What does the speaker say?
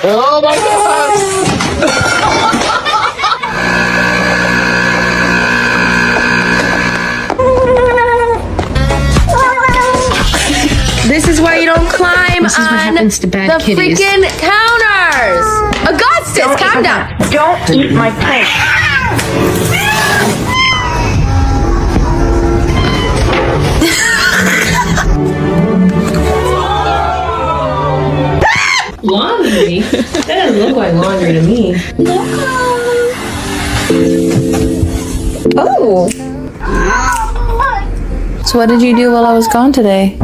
Oh my God! This is why you don't climb This is what on happens to bad the kitties. freaking counters. Augustus, calm down. Don't eat my plate. Laundry? That doesn't look like laundry to me. Oh. So what did you do while I was gone today?